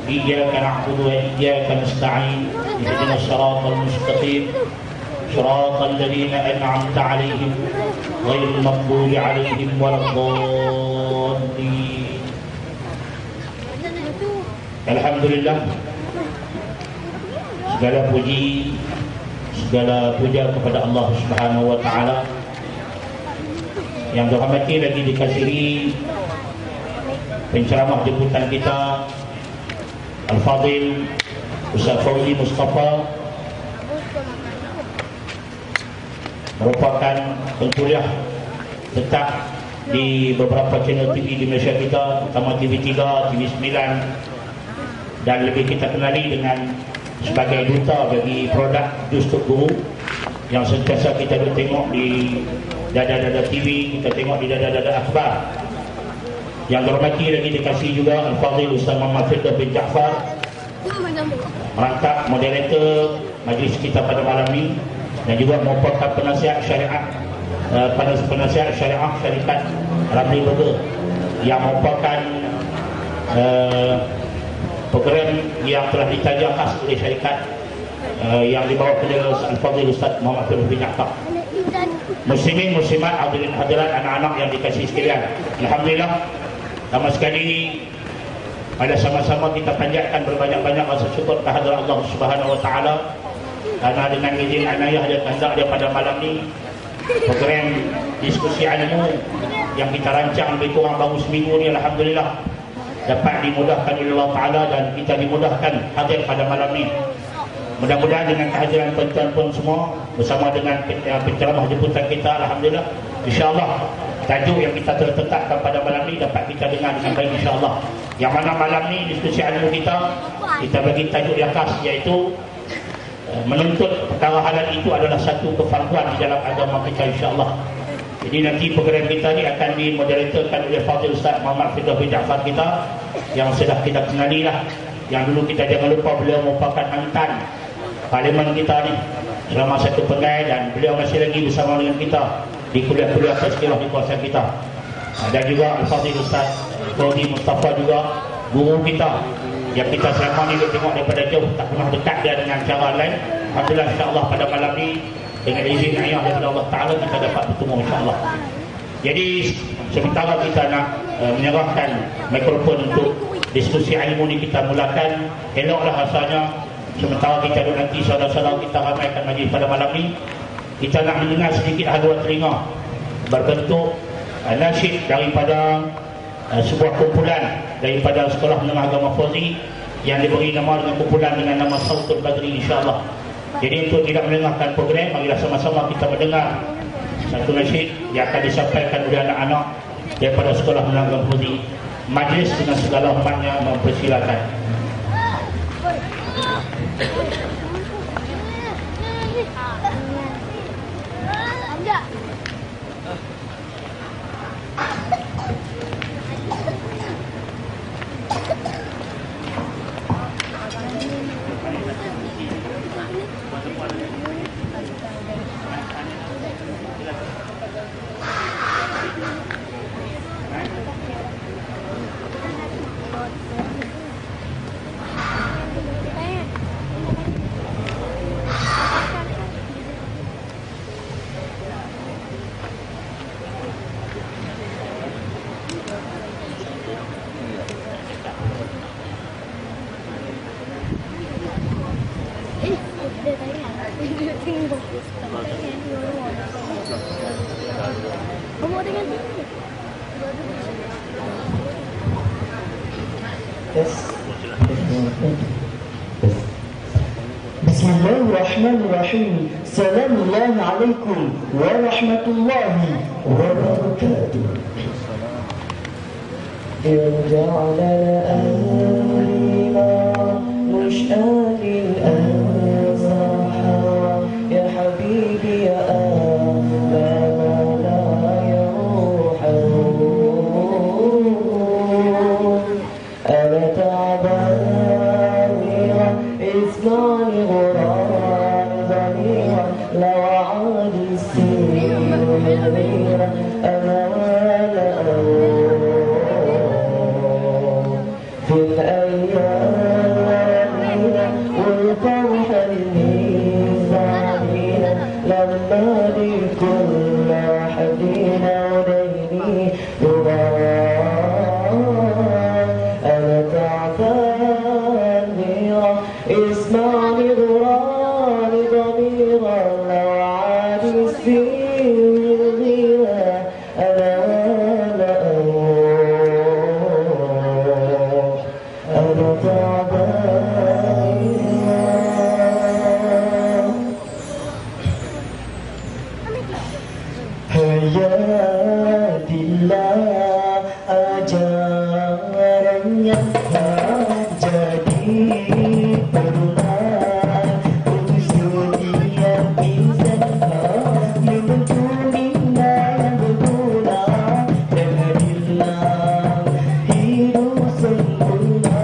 إياك نعبد وإياك نستعين اهدنا الصراط المستقيم صراط الذين أنعمت عليهم غير المغضوب عليهم ولا الضالين. Alhamdulillah, segala puji, segala puja kepada Allah Subhanahu wa taala yang dirahmati lagi dikasihi penceramah jemputan kita Al-Fadhil Ustaz Fauzi Mustafa, merupakan pengkuliah tetap di beberapa channel TV di Malaysia kita, terutama TV3, TV9, dan lebih kita kenali dengan sebagai duta bagi produk Jus Tok Guru yang sentiasa kita tengok di Dada-Dada TV, kita tengok di Dada-Dada Akhbar. Yang dirahmati lagi dikasih juga Al-Fadhil Ustaz Muhammad Firdaus bin Jaafar, merangkap moderator majlis kita pada malam ini, dan juga merupakan penasihat syariat penasihat syariah syarikat Ramli Burger yang merupakan program yang telah ditaja khas oleh syarikat yang dibawa oleh Al-Fadhil Ustaz Muhammad Firdaus bin Jaafar. Muslimin, muslimat, hadirin hadirat, anak-anak yang dikasihi sekalian, alhamdulillah, sama sekali pada sama-sama kita panjatkan berbanyak-banyak rasa syukur kehadirat Allah Subhanahu wa taala, karena dengan izin anayah dan kehendak dia pada malam ini program diskusi ilmu yang kita rancang lebih kurang baru seminggu ni, alhamdulillah dapat dimudahkan oleh Allah Ta'ala dan kita dimudahkan hadir pada malam ini. Mudah-mudahan dengan kehadiran tuan-tuan semua bersama dengan penceramah jemputan kita, alhamdulillah, insyaAllah tajuk yang kita telah tetapkan pada malam ini dapat kita dengar dengan baik, insyaAllah. Yang mana malam ini diskusi ilmu kita bagi tajuk yang khas, iaitu menuntut perkara halal itu adalah satu kefarduan di dalam agama kita, insyaAllah. Jadi nanti program kita ni akan dimoderatorkan oleh Fadhil Ustaz Muhammad Firdaus bin Jaafar kita yang sudah kita kenali lah, yang dulu kita jangan lupa beliau merupakan hantan parlimen kita ni selama satu penggai, dan beliau masih lagi bersama dengan kita di kuliah-kuliah tazkirah di kawasan kita. Dan juga Al-Fadhil Ustaz Fauzi Mustafa juga guru kita yang kita selama ni tengok daripada jauh, tak pernah dekat dia dengan cara lain. Alhamdulillah, insyaAllah pada malam ni dengan izin ayah daripada Allah Ta'ala kita dapat bertemu, insyaAllah. Jadi sementara kita nak menyerahkan mikrofon untuk diskusi ilmu ni kita mulakan, eloklah rasanya sementara kita nanti saudara-saudara kita ramaikan majlis pada malam ni, kita nak mendengar sedikit haluan telinga berbentuk nasyid daripada sebuah kumpulan daripada Sekolah Menengah Agama Fauzi yang diberi nama dengan kumpulan dengan nama Sautul Badri, insyaAllah. Jadi untuk tidak mendengarkan program, marilah sama-sama kita mendengar satu nasyid yang akan disampaikan oleh anak-anak daripada Sekolah Menengah Agama Fauzi. Majlis dengan segala hormatnya mempersilakan. Bismillahirrahmanirrahim. Assalamualaikum warahmatullahi wabarakatuh. Ja'alana amrina mush'alin ansaha ya habibi ya amana ya ruhan ana ta'bani ismani ghuran zanira la wa'adi sinira amana في الأيام تعبان غيره اسمعني غراني ضميرا لو عاد السين غيره أنا ولا أروح أنا تعبان hayatilah ajarannya jadi perulang untuk setiap insan membentuk bina yang berguna dan hadirlah hidup sempurna.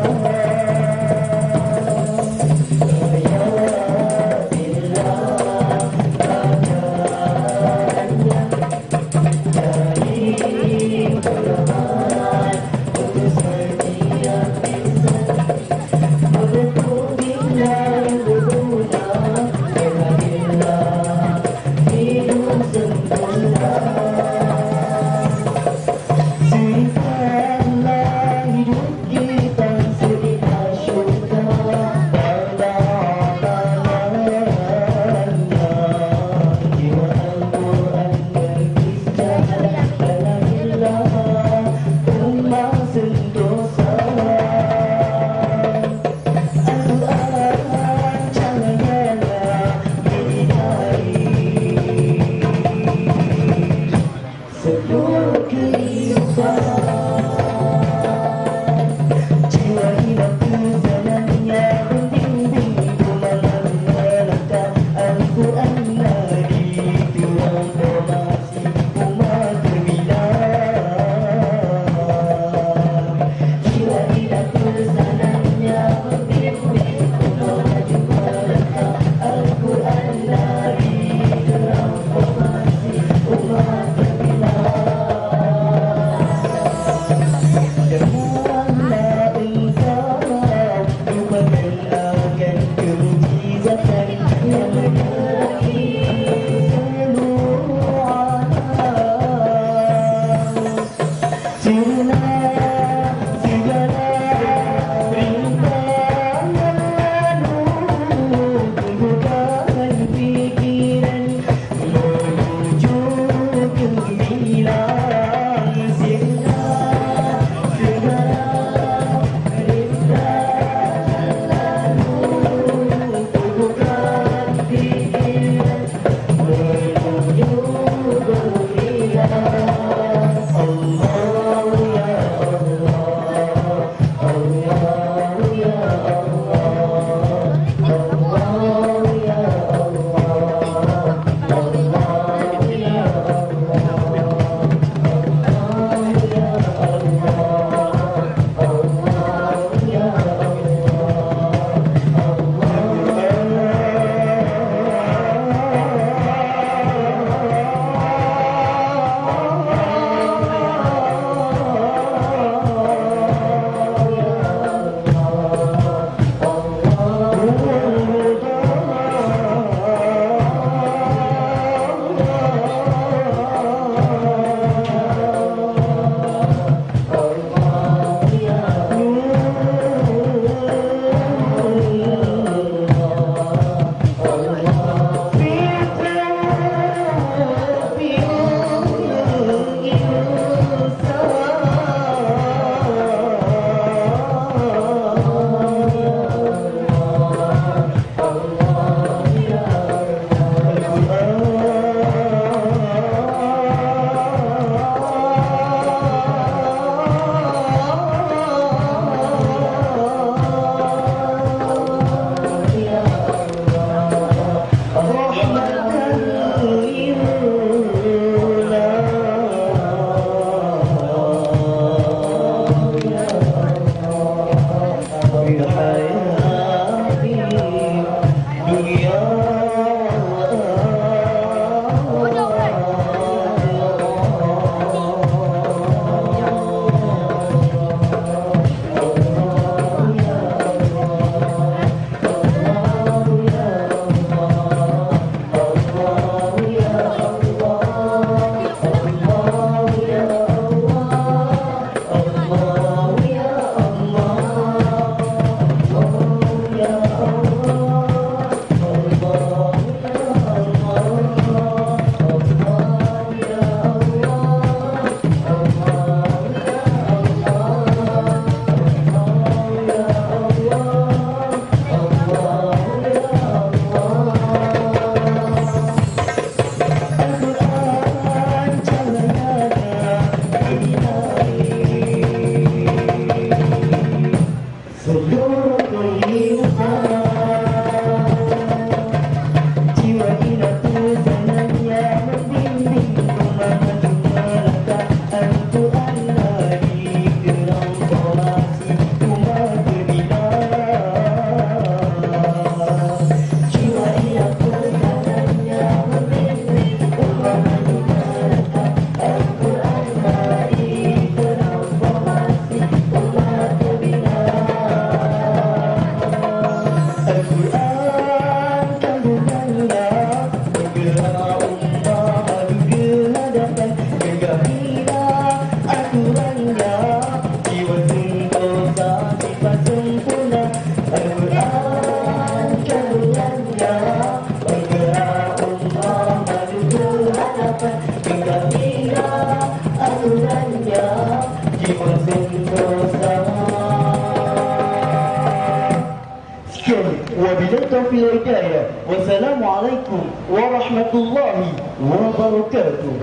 Wassalamualaikum warahmatullahi wabarakatuh.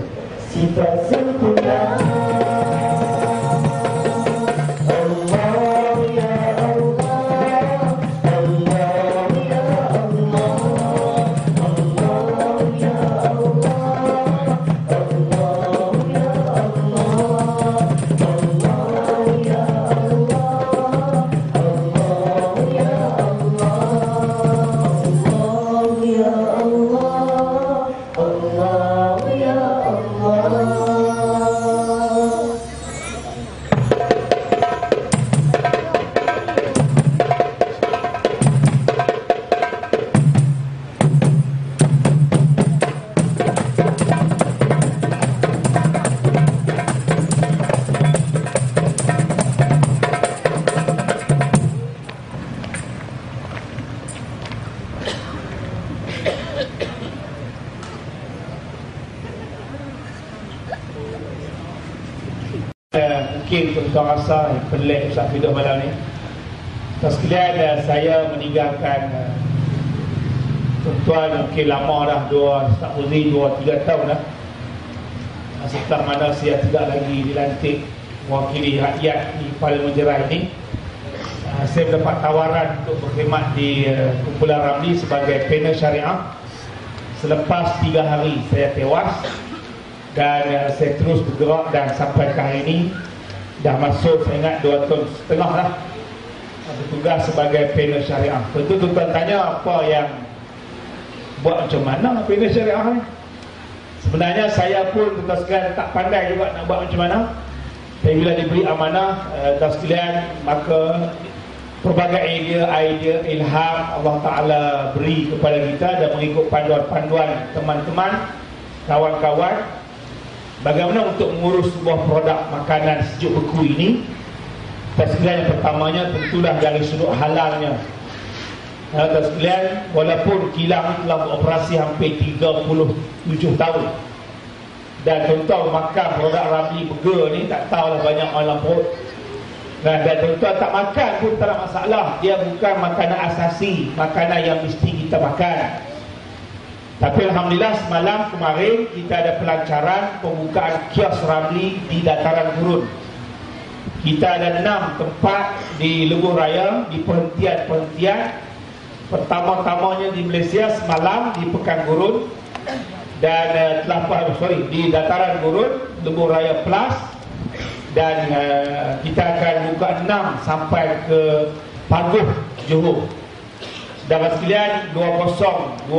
Sifat sempurna Allah ya Allah, Allah ya Allah, Allah ya Allah, Allah ya Allah, Allah ya Allah, Allah ya Mungkin tuan rasa pelik Ustaz Fidah malam ni. Tuan sekalian, saya meninggalkan tuan mungkin lama dah, Ustaz Uzi 2-3 tahun dah. Setelah mana saya tidak lagi dilantik mewakili rakyat di Parlimen Jerai ini, saya mendapat tawaran untuk berkhidmat di kumpulan Ramli sebagai panel syariah. Selepas 3 hari saya tewas dan saya terus bergerak dan sampai ke hari ini dah masuk, saya ingat 2 tahun setengah lah bertugas sebagai panel syariah. Tentu tuan tanya apa yang buat macam mana panel syariah ni. Sebenarnya saya pun tuan sekalian tak pandai juga nak buat macam mana. Tapi bila diberi amanah tuan sekalian, maka pelbagai idea, ilham Allah Ta'ala beri kepada kita dan mengikut panduan-panduan teman-teman, kawan-kawan, bagaimana untuk mengurus sebuah produk makanan sejuk beku ini. Sekalian, yang pertamanya tentulah dari sudut halalnya. Sekalian, walaupun kilang telah beroperasi hampir 37 tahun dan tuan-tuan makan produk Ramli Burger ni tak tahulah banyak orang perut. Dan tuan-tuan tak makan pun tak ada masalah. Dia bukan makanan asasi, makanan yang mesti kita makan. Tapi Alhamdulillah semalam kemarin kita ada pelancaran pembukaan kios Ramli di dataran gurun. Kita ada 6 tempat di Lebuh Raya, di perhentian-perhentian. Pertama-tamanya di Malaysia semalam di Pekan Gurun dan di dataran gurun Lebuh Raya Plus. Dan kita akan buka 6 sampai ke Paguh, Johor. Saudara sekalian, 2022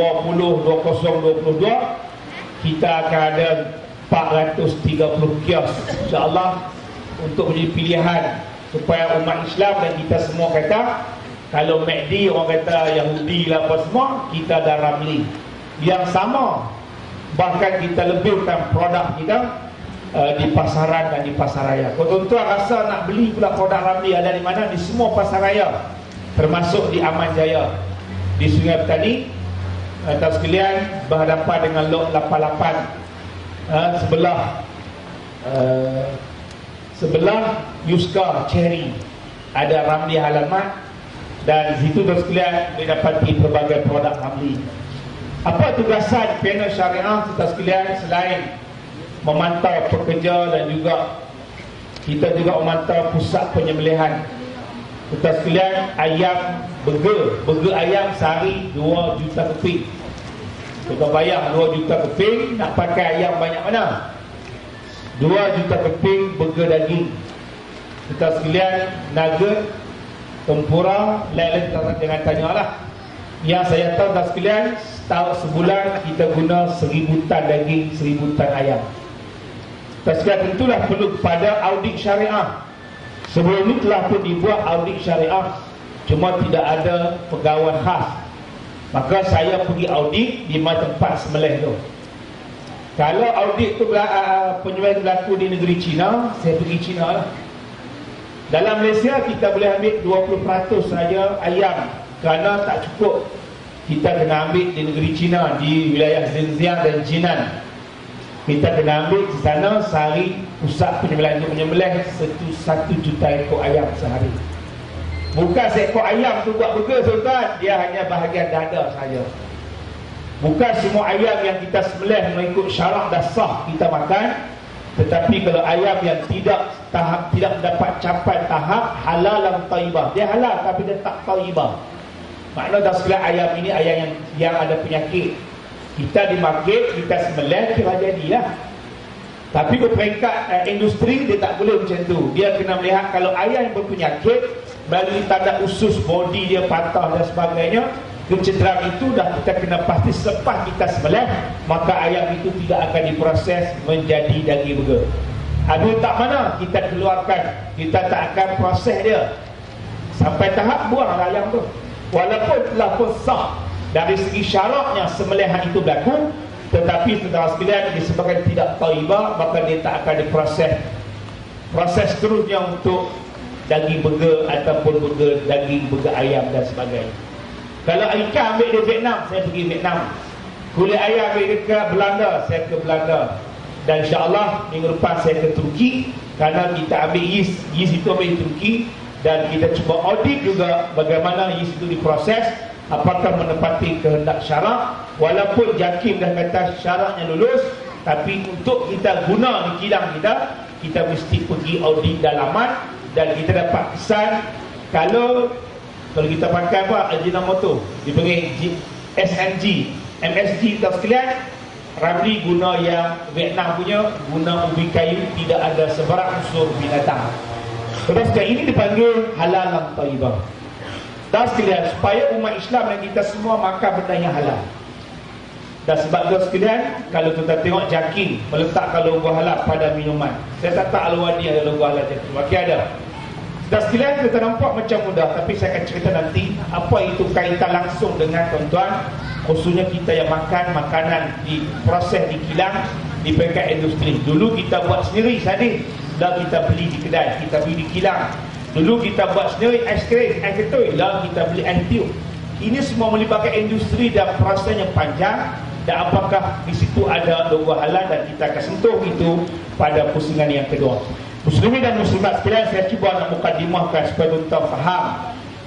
kita akan ada 430 kios insya-Allah untuk menjadi pilihan supaya umat Islam dan kita semua kata, kalau MACD orang kata Yahudi lah apa semua, kita ada Ramli yang sama. Bahkan kita lebihkan produk kita di pasaran dan di pasaraya. Kalau tuan-tuan rasa nak beli pula produk Ramli, ada di mana? Di semua pasaraya, termasuk di Aman Jaya, di Sungai Petani. Tuan sekalian, berhadapan dengan Lot 88, sebelah Yuska Cherry ada Ramli Halamat, dan di situ tuan sekalian boleh dapati pelbagai produk Ramli. Apa tugasan panel syariah tuan sekalian selain memantau pekerja dan juga kita juga memantau pusat penyembelihan. Tuan sekalian, ayam burger ayam sehari 2 juta keping. Kita bayar 2 juta keping, nak pakai ayam banyak mana? 2 juta keping burger daging. Tuan sekalian, nugget, tempura, lain-lain jangan tanyalah. Yang saya tahu tuan sekalian, setahun sebulan kita guna 1000 tan daging, 1000 tan ayam. Tuan sekalian, tentulah perlu kepada audit syariah. Sebelum ini telah pun dibuat audit syariah, cuma tidak ada pegawai khas. Maka saya pergi audit di tempat sembelih tu. Kalau audit tu penyembelih berlaku di negeri China, saya pergi China lah. Dalam Malaysia kita boleh ambil 20% saja ayam, kerana tak cukup. Kita kena ambil di negeri China, di wilayah Xinjiang dan Jinan. Kita kena ambil di sana sehari pusat penyembelihan itu menyembelih 1 juta ekor ayam sehari. Bukan seekor ayam tu buat burger tuan, dia hanya bahagian dada saja. Bukan semua ayam yang kita sembelih mengikut syarat dah sah kita makan. Tetapi kalau ayam yang tidak mendapat capai tahap halal dan taibah, dia halal tapi dia tak taibah. Makna dah sekalian ayam ini ayam yang ada penyakit. Kita di market, kita sembelih, kira jadilah. Tapi berperingkat industri dia tak boleh macam tu. Dia kena melihat kalau ayam yang berpenyakit, melalui tanda usus body dia patah dan sebagainya, kecederaan itu dah kita kena pasti selepas kita sembelih, maka ayam itu tidak akan diproses menjadi daging burger. Ada tak mana kita keluarkan, kita tak akan proses dia sampai tahap buang ayam tu. Walaupun telah pun sah dari segi syaratnya sembelihan itu berlaku, tetapi saudara sekalian disebabkan tidak taibah, maka dia tak akan diproses. Proses terusnya untuk daging burger ataupun burger daging burger ayam dan sebagainya. Kalau ikan ambil di Vietnam, saya pergi Vietnam. Kulit ayam ambil dekat Belanda, saya ke Belanda. Dan insya-Allah minggu depan saya ke Turki, kerana kita ambil yeast itu ambil di Turki, dan kita cuba audit juga bagaimana yeast itu diproses, apakah menepati kehendak syarak. Walaupun JAKIM dah kata syaratnya lulus, tapi untuk kita guna di kilang kita mesti pergi audit dalaman. Dan kita dapat kesan, kalau kita pakai apa, Ajinomoto, dipanggil SNG, MSG tak sekalian, Ramli guna yang Vietnam punya, guna ubi kayu, tidak ada sebarang unsur binatang. Terus ini dipanggil halal dan taibah. Dan sekalian, supaya umat Islam dan kita semua makan benda yang halal. Dan sebab itu sekalian, kalau kita tengok JAKIM meletakkan logo halal pada minuman, saya tak tahu Al-Wadi ada logo halal JAKIM, maka ada. Dan sekalian kita nampak macam mudah, tapi saya akan cerita nanti apa itu kaitan langsung dengan tuan-tuan, khususnya kita yang makan makanan diproses di kilang, di peringkat industri. Dulu kita buat sendiri sardin, dan kita beli di kedai, kita beli di kilang. Dulu kita buat sendiri aiskrim, air ketui, dan kita beli air tiup. Ini semua melibatkan industri dan proses yang panjang. Dan apakah di situ ada logo halal, dan kita akan sentuh itu pada pusingan yang kedua. Muslimin dan muslimat sekalian, saya cuba nak mukadimahkan supaya tuan-tuan faham,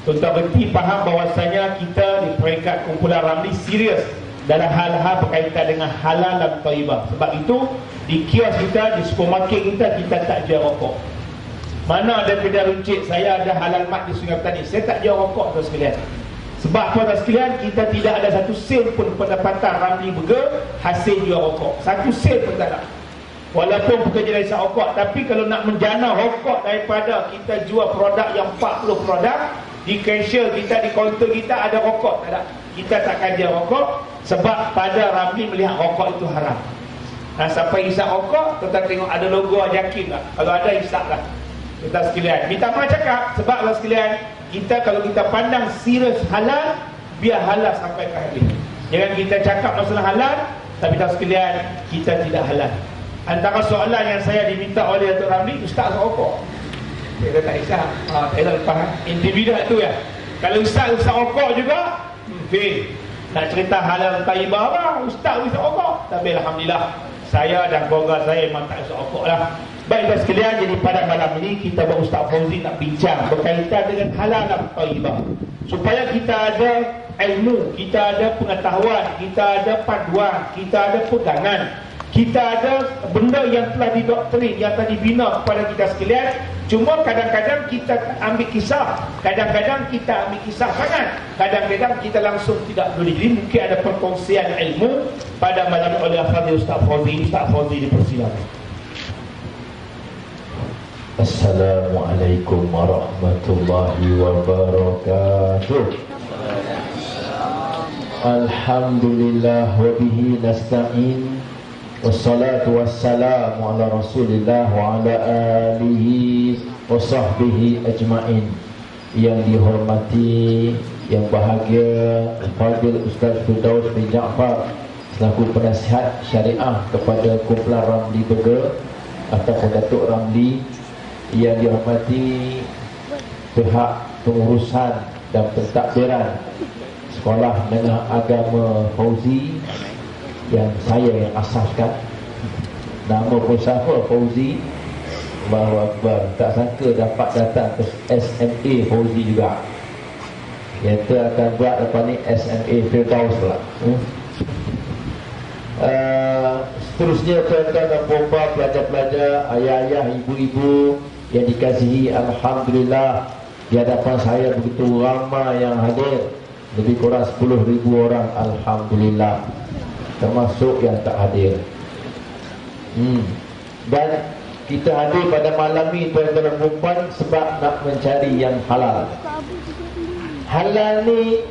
tuan-tuan berhenti faham bahawasanya kita di peringkat kumpulan Ramli serius dalam hal-hal berkaitan dengan halal dan taibah. Sebab itu di kios kita, di supermarket kita tak jual rokok. Mana ada kedai runcit saya ada halal mat di Sungai Petani, saya tak jual rokok tuan sekalian. Sebab tuan sekalian, kita tidak ada satu sen pun pendapatan Ramli Burger hasil jual rokok. Satu sen pun tak ada. Walaupun bekerja dari rokok, tapi kalau nak menjana rokok daripada kita jual produk yang 40 produk, di cashier kita, di kaunter kita ada rokok, tak ada. Kita takkan jual rokok sebab pada Ramli melihat rokok itu haram. Nah, sampai isap rokok, kita tengok ada logo JAKIM tak? Kalau ada, isap lah. Kita sekalian, minta maaf cakap, sebab Allah sekalian, kita kalau kita pandang serius halal, biar halal sampai ke habis. Jangan kita cakap masalah halal, tapi tak sekalian, kita tidak halal. Antara soalan yang saya diminta oleh Datuk Ramli, Ustaz rokok. Dia kata, Isah, saya tak faham. Individu tu ya. Kalau Ustaz rokok juga, fail. Nak cerita halal taibah apa? Ustaz rokok. Tapi Alhamdulillah, saya dan keluarga saya memang tak rokok lah. Baiklah sekalian, jadi pada malam ini kita buat Ustaz Fauzi nak bincang berkaitan dengan halal dan taibah. Supaya kita ada ilmu, kita ada pengetahuan, kita ada paduan, kita ada pegangan. Kita ada benda yang telah didoktrin, yang telah dibina kepada kita sekalian. Cuma kadang-kadang kita ambil kisah, kadang-kadang kita ambil kisah sangat, kadang-kadang kita langsung tidak boleh. Jadi mungkin ada perkongsian ilmu pada malam oleh Fadil Ustaz Fauzi. Ustaz Fauzi dipersilakan. Assalamualaikum warahmatullahi wabarakatuh. Alhamdulillah wa bihi nasta'in. Wassalatu wassalamu ala rasulillah wa ala alihi wa sahbihi ajma'in. Yang dihormati, yang bahagia Fadil Ustaz Firdaus bin Jaafar selaku penasihat syariah kepada Kumpulan Ramli Burger ataupun Datuk Ramli. Yang dihormati pihak pengurusan dan pentadbiran Sekolah Menengah Agama Fauzi yang saya yang asaskan. Nama pun siapa? Fauzi. Allahu Akbar. Tak sangka dapat datang ke SMA Fauzi juga. Kita akan buat lepas ni SMA Firdaus pula. Seterusnya tuan-tuan dan puan-puan, pelajar-pelajar, ayah-ayah, ibu-ibu yang dikasihi, alhamdulillah di hadapan saya begitu ramai yang hadir, lebih kurang 10,000 orang, alhamdulillah, termasuk yang tak hadir. Dan kita hadir pada malam ini tuan-tuan dan puan sebab nak mencari yang halal. Halal ni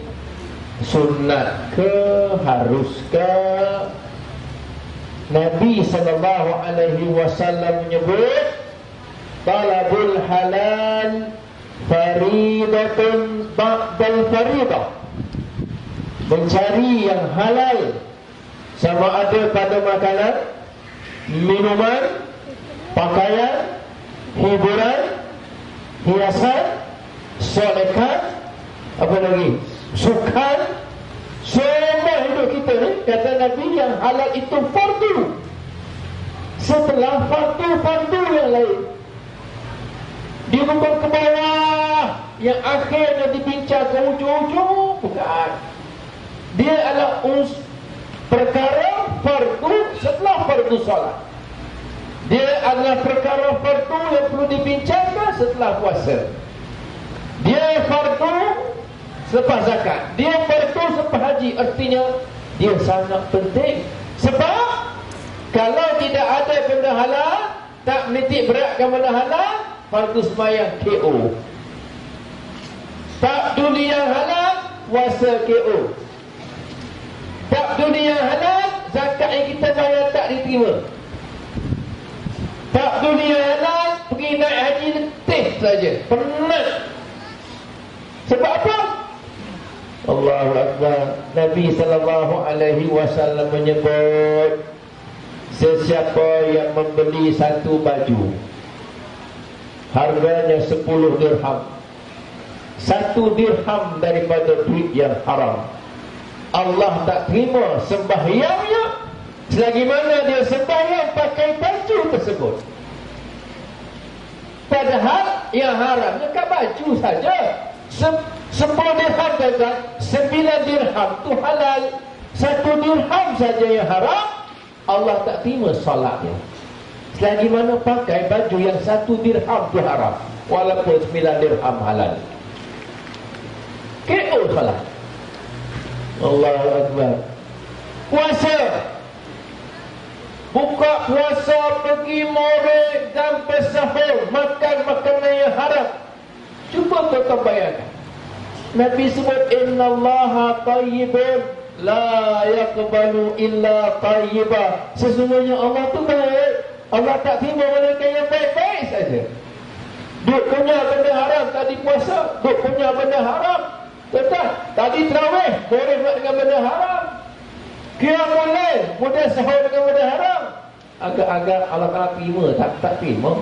sunat ke, harus ke? Nabi SAW menyebut talabul halal faridatun ba'dal faridah. Mencari yang halal, sama ada pada makanan, minuman, pakaian, hiburan, hiasan, solekan, apa lagi, sukan, semua hidup kita ni, kata Nabi, yang halal itu fardu. Setelah fardu yang lain dibumbung ke bawah, yang akhirnya dibincang ke ujung-ujung, bukan. Dia adalah perkara fardu setelah fardu solat. Dia adalah perkara fardu yang perlu dibincangkan setelah puasa. Dia fardu selepas zakat. Dia fardu selepas haji. Artinya dia sangat penting. Sebab kalau tidak ada benda halal, tak menitik beratkan benda halal, fardu sembahyang KO. Tak peduli yang halal, puasa KO. Tak peduli yang halal, zakat yang kita bayar tak diterima. Tak peduli yang halal, pergi naik haji letih saja, penat. Sebab apa? Allahu Akbar. Nabi SAW menyebut, sesiapa yang membeli satu baju harganya 10 dirham, 1 dirham daripada duit yang haram, Allah tak terima sembahyangnya selagi mana dia sembahyang pakai baju tersebut. Padahal yang haramnya kat baju saja. 10 dirham kata, 9 dirham tu halal, 1 dirham saja yang haram, Allah tak terima solatnya. Selagi mana pakai baju yang 1 dirham tu haram, walaupun 9 dirham halal. KO solat. Allahu Akbar. Puasa, buka puasa, pergi moreh sampai sahur, makan makanan yang haram. Cuba kau bayangkan, Nabi sebut innallaha tayyibun la yaqbalu illa tayyiba. Sesungguhnya Allah tu baik, Allah tak terima melainkan yang baik-baik saja. Duk punya benda haram tadi puasa, duk punya benda haram, betul? Tadi tarawih boleh buat dengan benda haram, qiyamul lail boleh sahur dengan benda haram. Agak-agak Allah Taala terima, tak terima.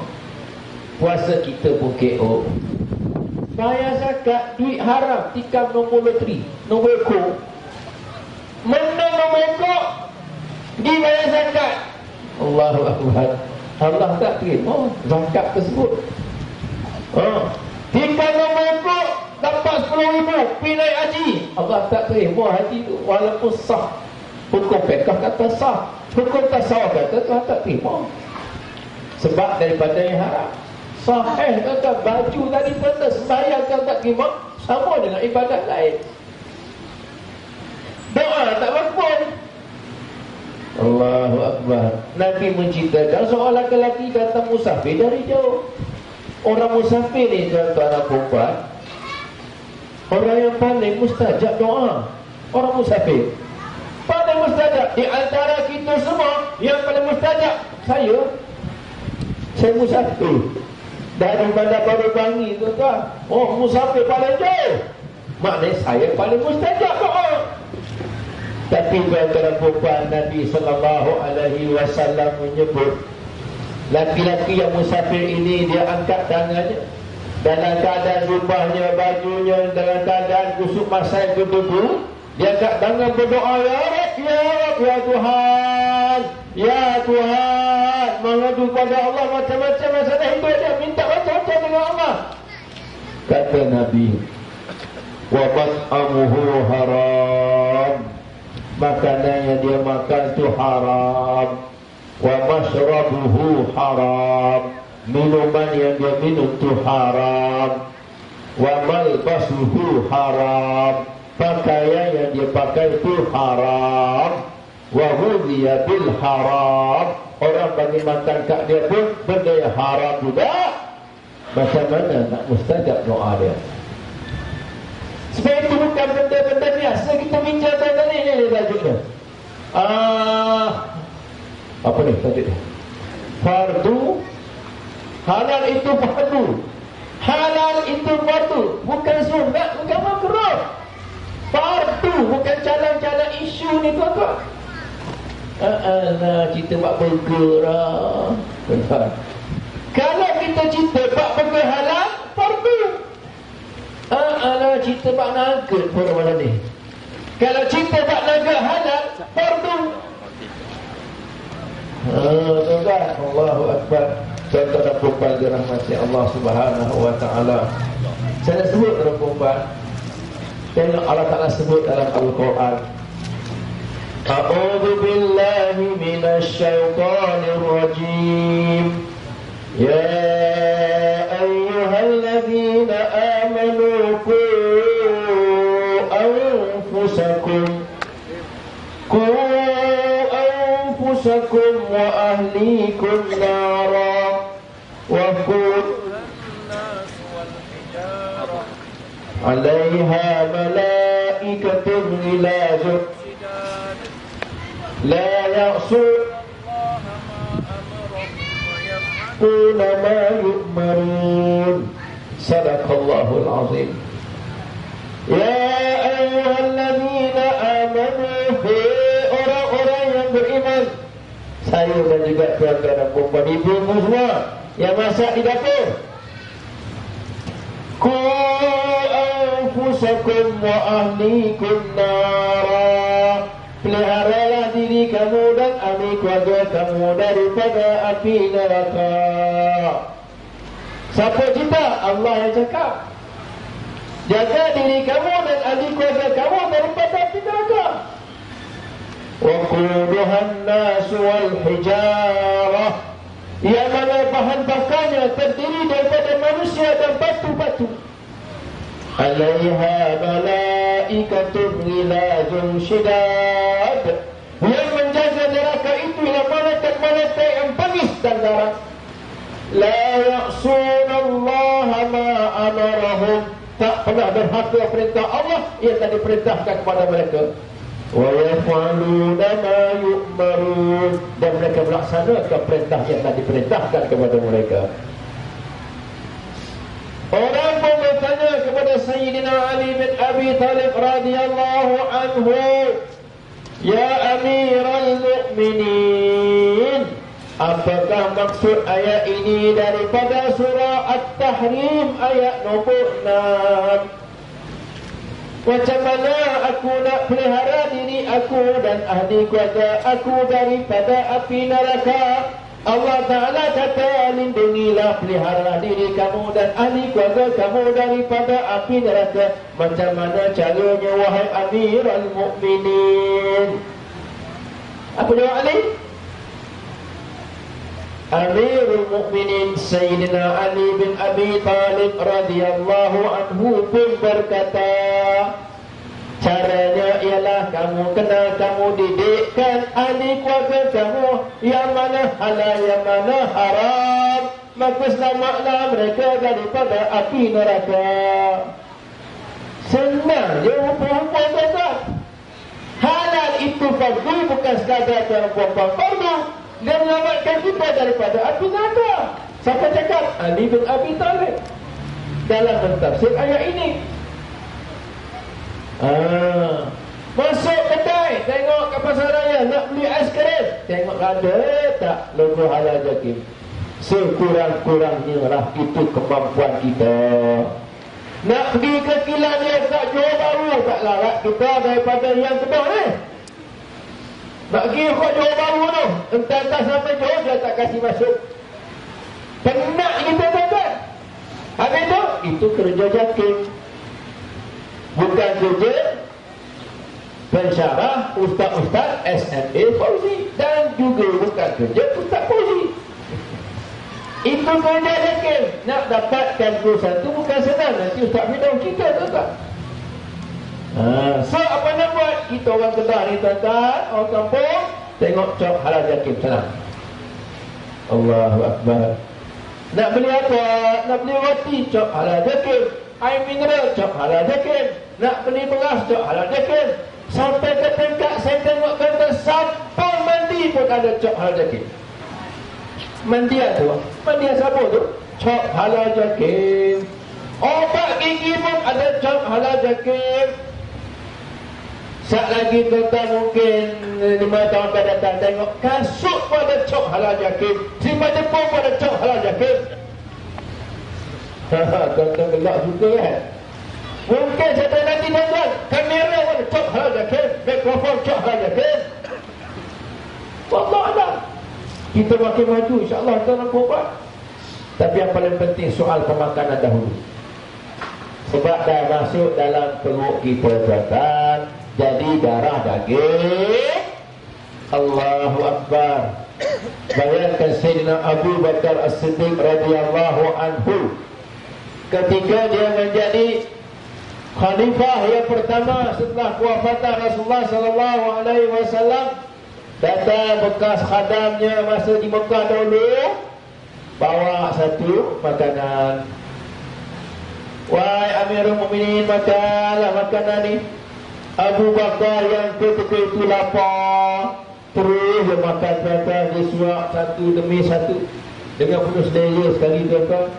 Puasa kita pun KO. Bayar zakat, duit haram, tikam nombor loteri, nombor ekor, menang nombor ekor, pergi bayar zakat. Allahu Akbar. Allah tak terima zakat tersebut. Tikam nombor ekor, dapat 10,000, pergi naik haji, Allah tak terima haji tu walaupun sah. Hukum fiqh kata sah, hukum tasawuf kata Tuhan tak terima. Sebab daripada yang haram. Sahih kata baju daripada sembahyang Tuhan tak terima, sama dengan ibadat lain. Doa tak makbul. Allahu Akbar. Nabi menceritakan seorang lelaki datang musafir dari jauh. Orang musafir ni tuan-tuan dan puan, orang yang paling mustajab doa. Orang musafir paling mustajab. Di antara kita semua, yang paling mustajab saya musafir dari Bandar Baru Bangi tuan-tuan. Oh, musafir paling jauh, maknanya saya paling mustajab doa. Tapi tuan-tuan dan puan, Nabi SAW menyebut laki-laki yang musafir ini, dia angkat tangannya dalam keadaan rubahnya, bajunya dalam keadaan kusuk masai berdebu. Dia angkat tangan berdoa, ya Rab, ya Rab, ya Tuhan, ya Tuhan, mengadu pada Allah macam-macam masalah hidup dia, minta macam-macam dengan Allah. Kata Nabi, wa mat'amuhu haram, makanan yang dia makan tu haram, wa mashrabuhu haram, minuman yang dia minum tu haram, wa malbasuhu haram, pakaian yang dia pakai itu haram, wa ghudhiya bil haram, orang bagi makan kat dia pun benda yang haram juga. Macam mana nak mustajab doa dia? Sebab itu bukan benda-benda biasa kita bincang tadi ni tajuknya. Apa ni tajuk dia? Fardu. Halal itu fardu. Halal itu fardu, bukan sunat, bukan makruh. Fardu, bukan calon-calon isu ni tuan-tuan. Cerita bab burger lah. Kalau kita cerita bab burger halal, fardu. Cerita bab nugget pun malam ni. Kalau cerita bab nugget halal, fardu. Tuan-tuan, Allahu Akbar. Tuan-tuan dan puan dirahmati Allah Subhanahu wa taala. Saya nak sebut dalam puan. Tengok Allah Ta'ala sebut dalam Al-Quran. A'udzu billahi minasy syaithanir rajim. Ya ayyuhalladzina amanu qu anfusakum wa ahlikum nara waquduha an-nas wal hijarah 'alayha malaikatun ghilazun la ya'sun ma yu'marun. Sadaqallahul azim. Ya ayyuhalladzina amanu, orang-orang yang beriman. Saya dan juga tuan-tuan dan puan, ibu-ibu semua yang masak di dapur. Qu anfusakum wa ahlikum nara, peliharalah diri kamu dan ahli keluarga kamu daripada api neraka. Siapa cerita? Allah yang cakap. Jaga diri kamu dan ahli keluarga kamu daripada api neraka. Waquduha an-nas wal hijarah, yang mana bahan bakarnya terdiri daripada manusia dan batu-batu. 'Alaiha malaikatun ghilazun shidad, yang menjaga neraka itu ialah malaikat-malaikat yang bangis dan garang. La ya'sunallaha ma amarahum, tak pernah berhaka perintah Allah yang telah diperintahkan kepada mereka. Wa yaf'aluna ma yu'marun, dan mereka melaksanakan perintah yang telah diperintahkan kepada mereka. Orang pun bertanya kepada Sayyidina Ali bin Abi Talib radhiyallahu anhu, ya Amiral Mu'minin, apakah maksud ayat ini daripada surah At-Tahrim ayat nombor 6? Macam mana aku nak pelihara diri aku dan ahli keluarga aku daripada api neraka? Allah Ta'ala kata, lindungilah, pelihara diri kamu dan ahli keluarga kamu daripada api neraka. Macam mana caranya, wahai Amirul Mukminin? Apa jawab Ali? Amirul Mukminin Sayyidina Ali bin Abi Talib radhiyallahu anhu pun berkata, caranya ialah kamu kena kamu didikkan ahli keluarga kamu yang mana halal yang mana haram, maka selamatlah mereka daripada api neraka. Senang je hukum-hukum tuan. Halal itu fardu, bukan sekadar perempuan fardu. Dia menyelamatkan kita daripada api neraka. Siapa cakap? Ali bin Abi Talib dalam mentafsir ayat ini. Masuk kedai, tengok ke pasar raya nak beli aiskrim, tengok ada tak logo halal jakim. Sekurang-kurangnya lah itu kemampuan kita. Nak pergi ke kilang dia tak jual baru, tak larat kita daripada yang kedua ni. Nak pergi kok jual baru tu, entah-entah sampai jual dia tak kasih masuk. Penat kita tuan-tuan. Habis tu, itu kerja jakim. Bukan kerja pensyarah ustaz-ustaz SMA Fauzi, dan juga bukan kerja Ustaz Fauzi. Itu kerja jakim. Nak dapatkan perusahaan tu bukan senang. Nanti Ustaz Firdaus kita tuan-tuan. So apa nak buat? Kita orang Kedah ni tuan-tuan, orang kampung, tengok cok halal jakim senang. Allahu Akbar. Nak beli apa? Nak beli roti, cok halal jakim. Air mineral, cok halal jakim. Nak beli beras, cok halal jakim. Sampai ke tingkat saya tengok kata sabun mandi pun ada cok halal jakim. Mandian tu, mandian sabun tu cok halal jakim. Obat gigi pun ada cok halal jakim. Sat lagi tuan mungkin 5 tahun akan datang, tengok kasut pun ada cok halal jakim. Terima Jepun pun ada cok halal jakim. Tuan-tuan gelak juga kan. Mungkin saya nanti tuan-tuan, kamera pun cok halal jakim, mikrofon cok halal jakim. Wallah, kita makin maju, insyaAllah kita nak buat. Tapi yang paling penting soal pemakanan dahulu. Sebab dah masuk dalam perut kita tuan-tuan, jadi darah daging. Allahu Akbar. Bayangkan Sayyidina Abu Bakar As-Siddiq radhiyallahu anhu, ketika dia menjadi khalifah yang pertama setelah kewafatan Rasulullah sallallahu alaihi wasallam, datang bekas khadamnya masa di Mekah dulu, bawa satu makanan. Wahai Amirul Mukminin, makanlah makanan ni. Abu Bakar yang ketika itu lapar, terus dia makan tuan-tuan, dia suap satu demi satu dengan penuh selera sekali tuan-tuan.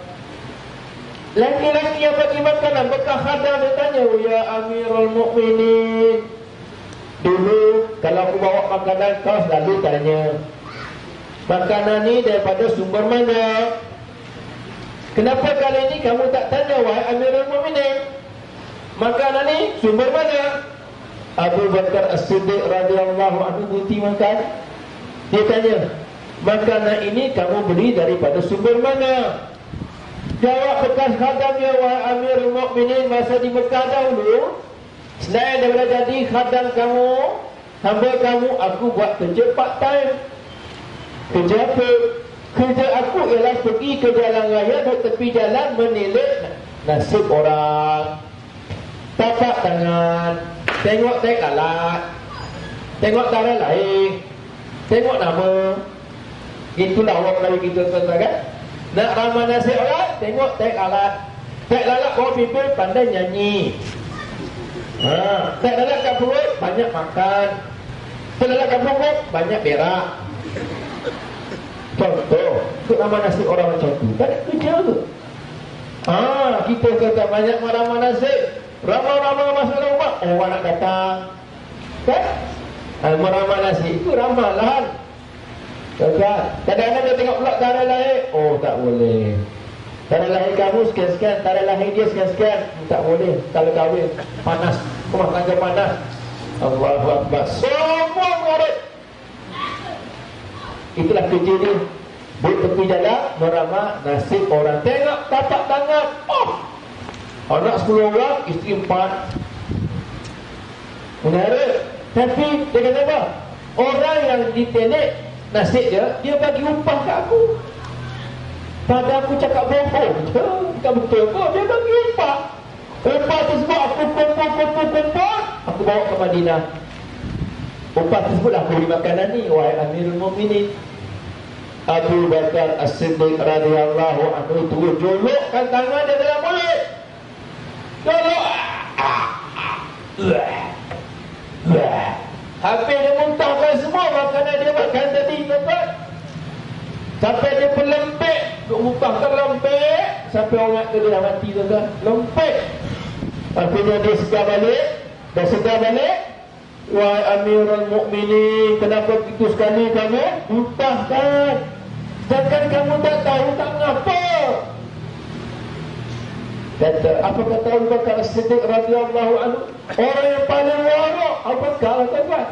Laki-laki yang bagi makanan bekas khadam dia tanya, ya Amirul Mukminin, dulu kalau aku bawa makanan kau selalu tanya, makanan ni daripada sumber mana? Kenapa kali ini kamu tak tanya, wahai Amirul Mukminin, makanan ni sumber mana? Abu Bakar As-Siddiq radhiyallahu anhu berhenti makan. Dia tanya, makanan ini kamu beli daripada sumber mana? Jawab bekas khadamnya, wahai Amirul Mukminin, masa di Mekah dahulu, selain daripada jadi khadam kamu, hamba kamu, aku buat kerja part time. Kerja apa? Kerja aku ialah pergi ke jalan raya, di tepi jalan menilik nasib orang, tapak tangan, tengok teks alat, tengok darah lahir, tengok nama. Itulah orang Melayu kita tuan-tuan kan. Nak ramah nasib orang, tengok teks alat. Teks alat bawa pimpin, pandai nyanyi. Teks alat kat perut, banyak makan. Teks alat kat perut, banyak berak. Contoh, untuk ramah nasib orang macam tu, tak ada kerja tu. Kita kata banyak ramah nasib, ramah-ramah masalah umat, orang nak datang kan? Meramah nasib itu ramalan. Kadang-kadang dia tengok pula darah lahir, oh tak boleh. Darah lahir kamu sekian-sekian, darah lahir dia sekian-sekian, tak boleh. Kalau kahwin panas, rumah tangga panas. Allahu Akbar. Semua murid. Itulah kerja dia. Buat tepi jalan, meramah nasib orang. Tengok tapak tangan, anak 10 orang, isteri 4. Menara. Tapi dia kata apa? Orang yang ditelik nasib dia bagi upah kat aku. Pada aku cakap bohong je, bukan betul pun, dia bagi upah. Upah tersebut aku kumpul, aku bawa ke Madinah. Upah tersebut aku beri makanan ni, wahai Amirul Mukminin. Abu Bakar As-Siddiq radhiyallahu anhu turun, jolokkan tangan dia dalam mulut. Jolok. Habis dia muntahkan semua makanan dia makan tadi, tuan-tuan. Sampai dia pelempik, duk muntahkan lempik, sampai orang tu dia dah mati, tuan-tuan. Lempik. Akhirnya dia segar balik. Dah segar balik, wahai Amirul Mukminin, kenapa begitu sekali kamu muntahkan? Sedangkan kamu tak tahu tak mengapa. Kata, apa kata Abu Bakar As-Siddiq radhiyallahu anhu? Orang yang paling warak, Abu Bakar, tuan-tuan.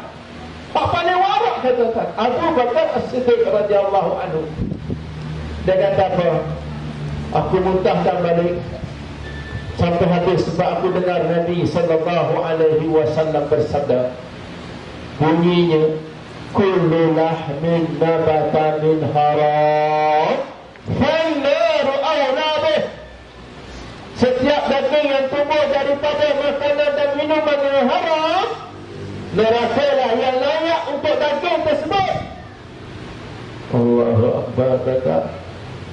Tak paling warak, katakan Abu Bakar As-Siddiq radhiyallahu anhu. Dia kata apa? Aku muntahkan balik sampai habis sebab aku dengar Nabi sallallahu alaihi wasallam bersabda, bunyinya, kullu lahmin nabata min haram fannaru awla bih. Setiap daging yang tumbuh daripada makanan dan minuman yang haram, neraka lah yang layak untuk daging tersebut. Allahu Akbar. Kata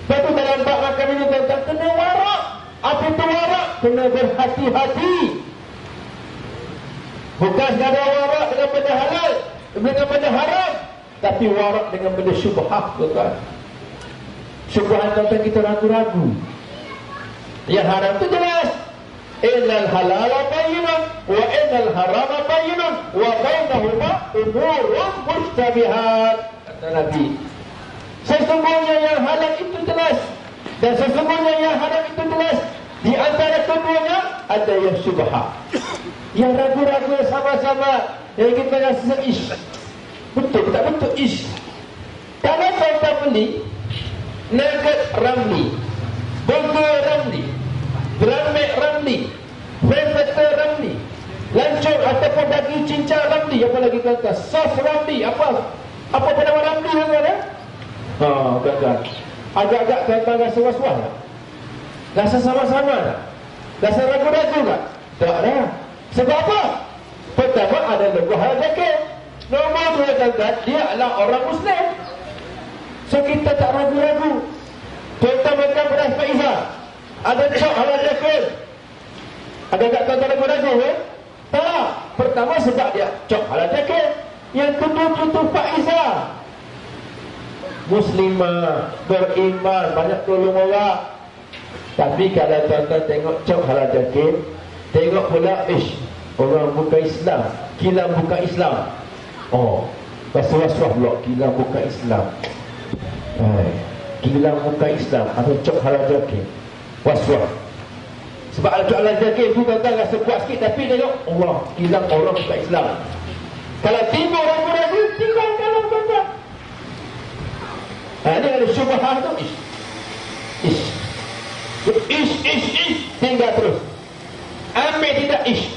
tapi dalam bab makan minum tak kena warak. Apa itu warak? Kena berhati-hati. Bukan sekadar warak dengan benda halal, dengan benda haram, tapi warak dengan benda syubhat, tuan. Syubhat kata kita ragu-ragu. Yang haram itu jelas. Innal halala bayyinun wa innal harama bayyinun wa bainahuma umurun mushtabihat. Kata Nabi, sesungguhnya yang halal itu jelas dan sesungguhnya yang haram itu jelas. Di antara keduanya ada yang syubhat, yang ragu-ragu sama-sama, yang kita rasa ish, betul tak betul ish. Kalau kita beli nugget Ramli, burger Ramli, Gramek Ramli, Frankfurter Ramli, lancur ataupun daging cincang Ramli, apa lagi kata sos Ramli, apa nama Ramli kan? Gagal. Agak-agak tuan-tuan rasa was-was tak? Rasa sama-sama tak? Rasa ragu-ragu tak? Tak ada. Sebab apa? Pertama ada logo halal zakir. Nombor dua, tuan-tuan, dia adalah orang Muslim. So kita tak ragu-ragu. Tuan-tuan makan beras Faiza, ada cok halal zakir. Ada tak tuan-tuan ragu-ragu Tak. Pertama sebab dia cok halal zakir. Yang kedua tutup Faiza, Muslimah, beriman, banyak tolong orang. Tapi kalau tuan-tuan tengok cok halal zakir, tengok pula orang bukan Islam, kilang bukan Islam. Was-was pula kilang bukan Islam. Kilang bukan Islam atau cok halal zakir, was-was. Sebab ada cok halal zakir tu tuan-tuan rasa kuat sikit, tapi tengok Allah, kilang orang bukan Islam. Kalau timbul ragu-ragu, tinggal kalau tuan-tuan. Ini ada syubhat tu, tinggal terus. Ambil tidak ini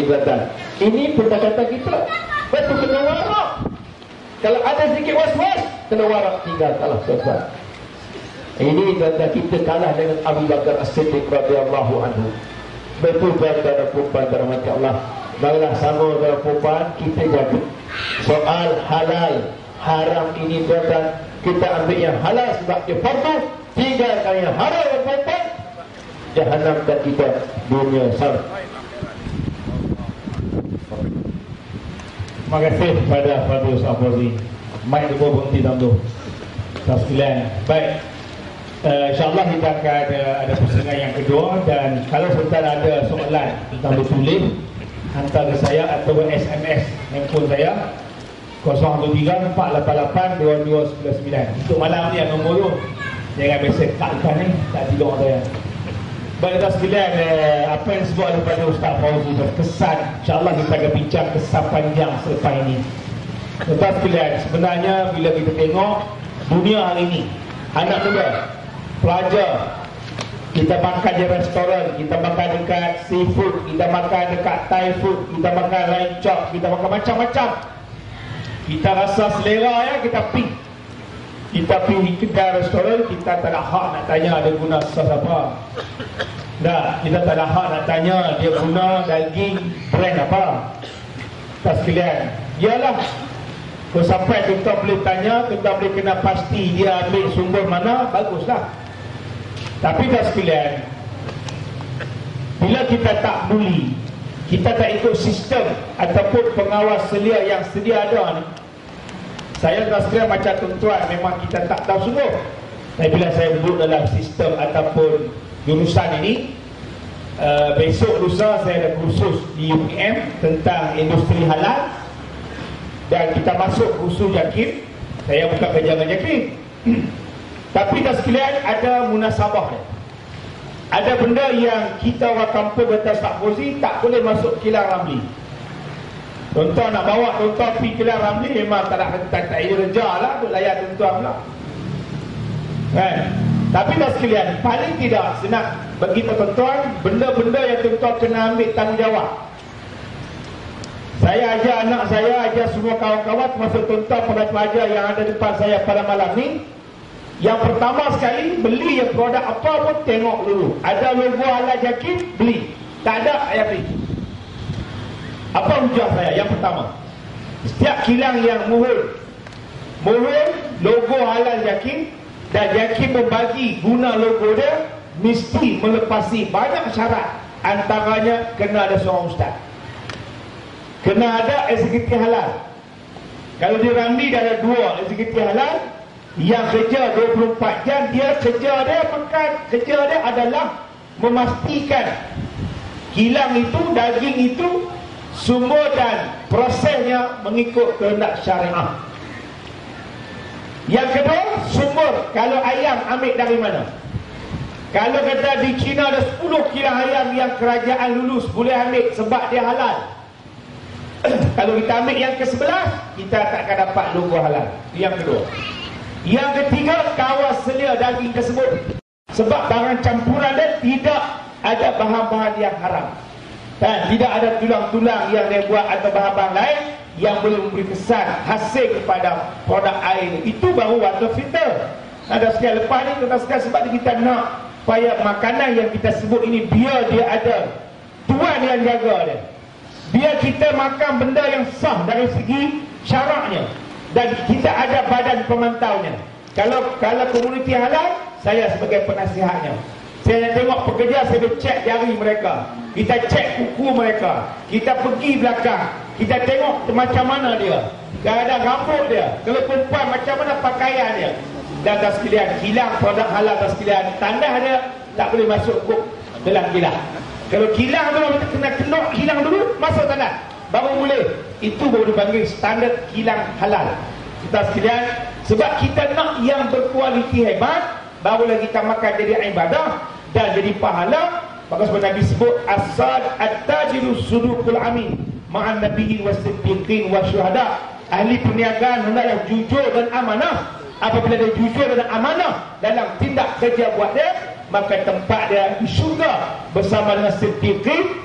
tuan-tuan. Ini pendekatan kita. Betul kena warak. Kalau ada sedikit was-was, kena warak, tinggal kalah tuan-tuan. Ini tuan-tuan, kita kalah dengan Abu Bakar As-Siddiq radhiyallahu anhu. Betul tuan-tuan dan puan-puan dirahmati Allah. Marilah sama tuan puan kita jaga soal halal haram ini tuan-tuan. Kita ambil yang halal sebab dia fardu, tinggalkan yang haram tuan-tuan. Jahanamkan kita dunia sana. Terima kasih kepada Fadil Safazi. Mic dia berhenti dalam tu. Sekalian. Baik. InsyaAllah kita akan ada pusingan yang kedua. Dan kalau tuan-tuan ada soalan tentang bertulis, hantar ke saya atau SMS handphone saya 013-488-2299. Untuk malam ni yang nombor tu, jangan mesej takkan ni, tak tidur saya. Baik tuan sekalian, apa yang disebut daripada Ustaz Fauzi berkesan. InsyaAllah kita akan bincang kesan panjang selepas ini. Tuan sekalian, sebenarnya bila kita tengok dunia hari ini, anak muda, pelajar, kita makan di restoran, kita makan dekat seafood, kita makan dekat Thai food, kita makan lain chop, kita makan macam-macam. Kita rasa selera ya, kita pergi. Kita pergi kedai restoran, kita tak ada hak nak tanya dia guna sos apa. Dah, kita tak ada hak nak tanya dia guna daging brand apa. Tak sekalian. Yalah. Kalau sampai kita boleh tanya, kita boleh kena pasti dia ambil sumber mana, baguslah. Tapi tak sekalian, bila kita tak buli, kita tak ikut sistem ataupun pengawas selia yang sedia ada ni, saya tak sekalian macam tuan-tuan, memang kita tak tahu sungguh. Tapi bila saya duduk dalam sistem ataupun jurusan ini, besok lusa saya ada kursus di UPM tentang industri halal. Dan kita masuk kursus yakin, saya bukan kerja dengan yakin. Tapi tak sekalian ada munasabah dia. Ada benda yang kita orang kampung kata Ustaz Fauzi tak boleh masuk Kilang Ramli. Contoh nak bawa contoh pergi Kilang Ramli, memang tak ada kerja lah untuk layan tuan-tuan pula. Kan? Tapi tak sekalian, paling tidak senang bagi tuan-tuan, benda-benda yang tuan-tuan kena ambil tanggungjawab. Saya ajar anak saya, ajar semua kawan-kawan, termasuk tuan-tuan pelajar yang ada depan saya pada malam ni. Yang pertama sekali, beli yang produk apa pun tengok dulu. Ada logo halal yakin, beli. Tak ada, saya beli. Apa hujah saya? Yang pertama, setiap kilang yang mohon logo halal yakin, dan yakin membagi guna logo dia, mesti melepasi banyak syarat. Antaranya kena ada seorang ustaz, kena ada eksekutif halal. Kalau di Ramli dah ada 2 eksekutif halal yang kerja 24 jam. Dia kerja dia adalah memastikan kilang itu, daging itu, sumber dan prosesnya mengikut kehendak syariah. Yang kedua, sumber. Kalau ayam ambil dari mana? Kalau kata di China ada 10 kilang ayam yang kerajaan lulus, boleh ambil sebab dia halal. Kalau kita ambil yang ke-11, kita takkan dapat logo halal. Yang kedua. Yang ketiga, kawas selia daging tersebut. Sebab barang campuran dia tidak ada bahan-bahan yang haram. Dan tidak ada tulang-tulang yang dia buat atau bahan-bahan lain yang boleh memberi kesan hasil kepada produk air. Itu baru water filter. Ada sekali lepas ni, sebab kita nak supaya makanan yang kita sebut ini, biar dia ada tuan yang jaga dia, biar kita makan benda yang sah dari segi syaraknya, dan kita ada badan pemantaunya. Kalau komuniti halal, saya sebagai penasihatnya, saya tengok pekerja, saya cek jari mereka, kita cek kuku mereka, kita pergi belakang, kita tengok macam mana dia, kadang rambut dia, kalau perempuan macam mana pakaian dia. Dan tak sekalian, kilang produk halal tak sekalian, tandas dia tak boleh masuk kok dalam kilang. Kalau kilang tu kita kena kenok kilang dulu, masuk tandas, baru boleh. Itu baru dipanggil standard kilang halal. Kita sekalian, sebab kita nak yang berkualiti hebat, barulah kita makan jadi ibadah dan jadi pahala. Maka sebab Nabi sebut asad at-tajiru sudukul amin ma'an nabiyyin was-siddiqin wasyuhada. Ahli perniagaan hendaklah jujur dan amanah. Apabila dia jujur dan amanah dalam tindak kerja buat dia, maka tempat dia di syurga bersama dengan siddiqin,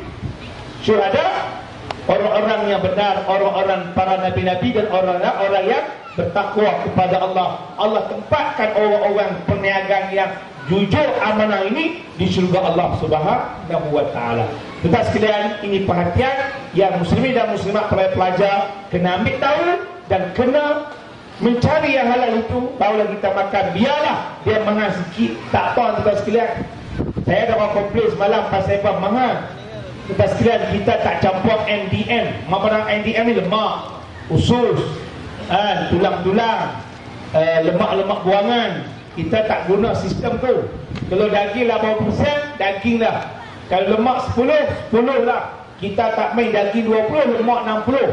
syuhada, orang-orang yang benar, orang-orang para nabi-nabi dan orang-orang yang bertakwa kepada Allah. Allah tempatkan orang-orang perniagaan yang jujur amanah ini di syurga Allah Subhanahu wa taala. Tuan sekalian, ini perhatian yang muslimin dan muslimat pelajar kena ambil tahu dan kena mencari yang halal itu, barulah kita makan. Biarlah dia mahal sikit, tak apa tuan sekalian. Saya ada orang komplain semalam pasal apa mahal. Tuan sekalian, kita tak campur NDM. Mana NDM ni lemak, usus, tulang-tulang, lemak-lemak buangan. Kita tak guna sistem tu. Kalau daging 80%, daging lah. Kalau lemak 10 lah. Kita tak main daging 20, lemak 60.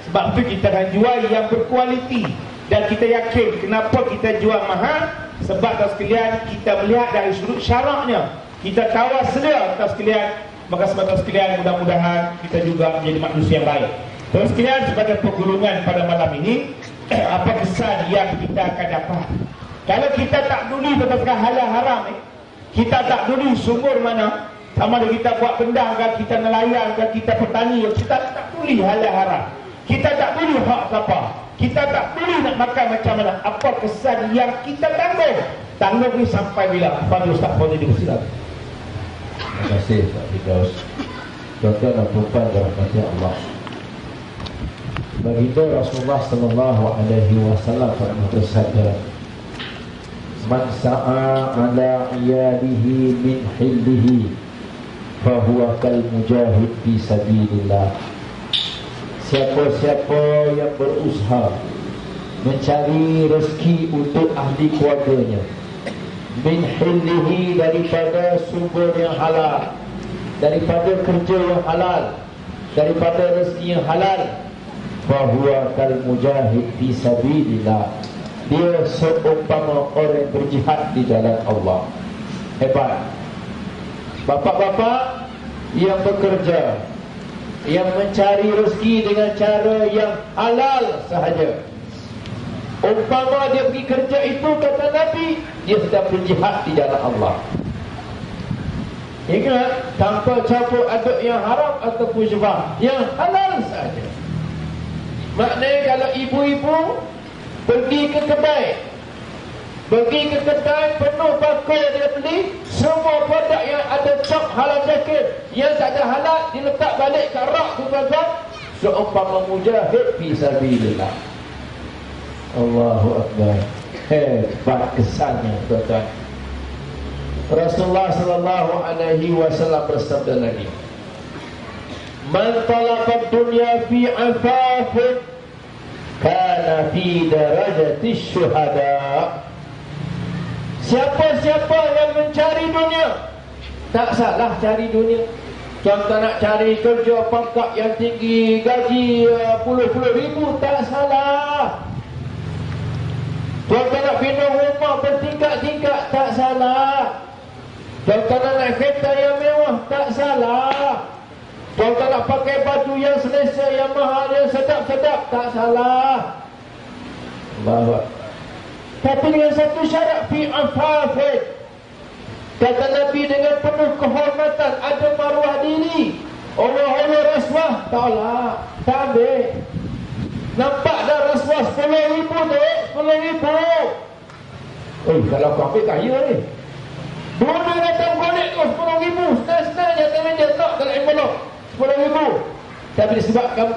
Sebab tu kita akan jual yang berkualiti. Dan kita yakin kenapa kita jual mahal, sebab tuan sekalian, kita melihat dari sudut syaraknya, kita kawal sedia tuan sekalian. Maka sebab tuan sekalian, mudah-mudahan kita juga menjadi manusia yang baik. Tuan sekalian, sebagai pergulungan pada malam ini, apa kesan yang kita akan dapat? Kalau kita tak peduli tentang halal haram, kita tak peduli sumber mana, sama ada kita buat kendang ke, kita nelayan ke, kita petani, kita tak peduli halal haram. Kita tak boleh hak apa. Kita tak boleh nak makan macam mana. Apa kesan yang kita tanggung. Tanggung ni sampai bila? Pada Ustaz Fadil bersilat. Terima kasih Pak Firdaus. Tuan-tuan dan puan dirahmati Allah. Baginda Rasulullah sallallahu alaihi wasallam pernah bersabda, "Man sa'a ala iyalihi min hillihi fa huwa kal mujahid fi sabilillah." Siapa-siapa yang berusaha mencari rezeki untuk ahli keluarganya, min hillihi, daripada sumber yang halal, daripada kerja yang halal, daripada rezeki yang halal, fahuwa kal mujahid fi sabilillah, dia seumpama orang berjihad di jalan Allah. Hebat. Bapak-bapak yang bekerja, yang mencari rezeki dengan cara yang halal sahaja, umpama dia pergi kerja itu, kata Nabi, dia sedang berjihad di jalan Allah. Ingat, tanpa campur aduk yang haram ataupun syubhat, yang halal sahaja. Maknanya kalau ibu-ibu pergi ke kedai, penuh bakul dia beli, semua produk yang ada cap halal zakir, yang tak ada halal diletak balik kat rak tu, tuan-tuan, seumpama mujahid fi sabilillah. Allahu Akbar. Hebat kesannya, tuan-tuan. Rasulullah sallallahu alaihi wasallam bersabda lagi, "Man talaqad dunya fi afafin kana fi darajati syuhada." Siapa-siapa yang mencari dunia, tak salah cari dunia. Contoh nak cari kerja pangkat yang tinggi, gaji puluh-puluh ribu, tak salah. Contoh nak bina rumah bertingkat-tingkat, tak salah. Contoh nak naik kereta yang mewah, tak salah. Contoh nak pakai baju yang selesa, yang mahal, yang sedap-sedap, tak salah. Allahu Akbar. Tapi dengan satu syarat, fi afafin. Kata Nabi, dengan penuh kehormatan, ada maruah diri. Allah rasuah, taklah, tak ambil. Nampak dah rasuah 10,000 tu, 10,000. Oh, kalau aku ambil kaya ni. Dua-dua datang golek tu 10,000. Senang-senang je atas meja, tak dalam envelope 10,000. Tapi disebabkan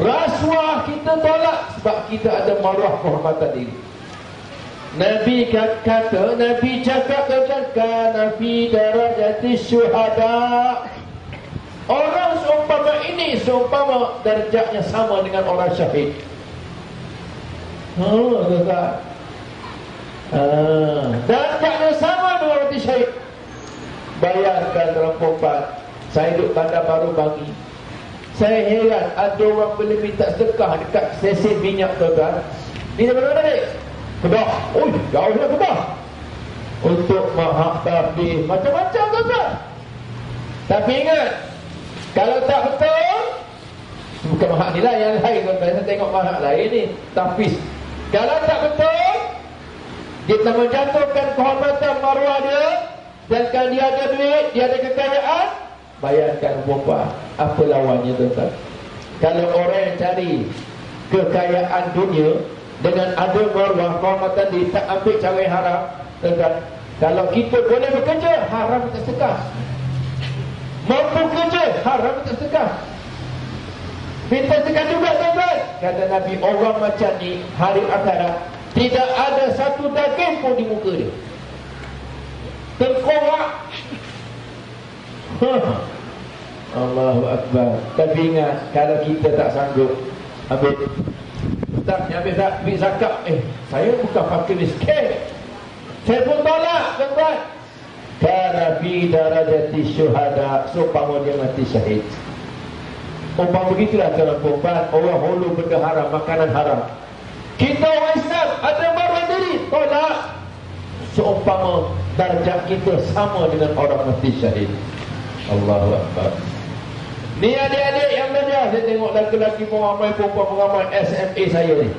rasuah kita tolak, sebab kita ada maruah kehormatan diri. Nabi kata, Nabi cakap kana fi darajati syuhada. Orang seumpama ini, seumpama darjatnya sama dengan orang syahid. Tuan-tuan. Darjatnya sama dengan orang syahid. Bayangkan orang perempuan, saya duduk Bandar Baru Bangi. Saya heran, ada orang boleh minta sedekah dekat stesen minyak, tuan-tuan. Ni dari mana ni? Kedah. Oi, jauhnya Kedah. Untuk mahak tabligh, macam-macam, tuan-tuan. Tapi ingat, kalau tak betul, bukan mahak ni lah, yang lain, tuan-tuan. Saya tengok mahak lain ni, tapi kalau tak betul, kita menjatuhkan kehormatan maruah dia, dan kalau dia ada duit, dia ada kekayaan, bayangkan perempuan, apa lawannya, tuan-tuan. Kalau orang yang cari kekayaan dunia dengan ada maruah kehormatan dia, tak ambil cara yang haram, tuan-tuan. Kalau kita boleh bekerja, haram tak sedekah. Mampu kerja, haram tak sedekah. Minta sedekah juga, tuan-tuan. Kata Nabi, orang macam ni hari akhirat tidak ada satu daging pun di muka dia. Tengkorak. Allahu Akbar. Tapi ingat, kalau kita tak sanggup ambil, Ustaz, ambil zakat. Saya bukan fakir miskin, saya pun tolak, tuan-tuan. Kana fi darajati syuhada, seumpama dia mati syahid. Umpama begitulah, tuan perempuan, orang hulu benda haram, makanan haram. Kita orang Islam ada maruah diri, tolak. Seumpama darjat kita sama dengan orang mati syahid. Allahu Akbar. Ni adik-adik yang belajar, saya tengok lelaki-lelaki pun ramai, perempuan pun ramai. SMA saya ni,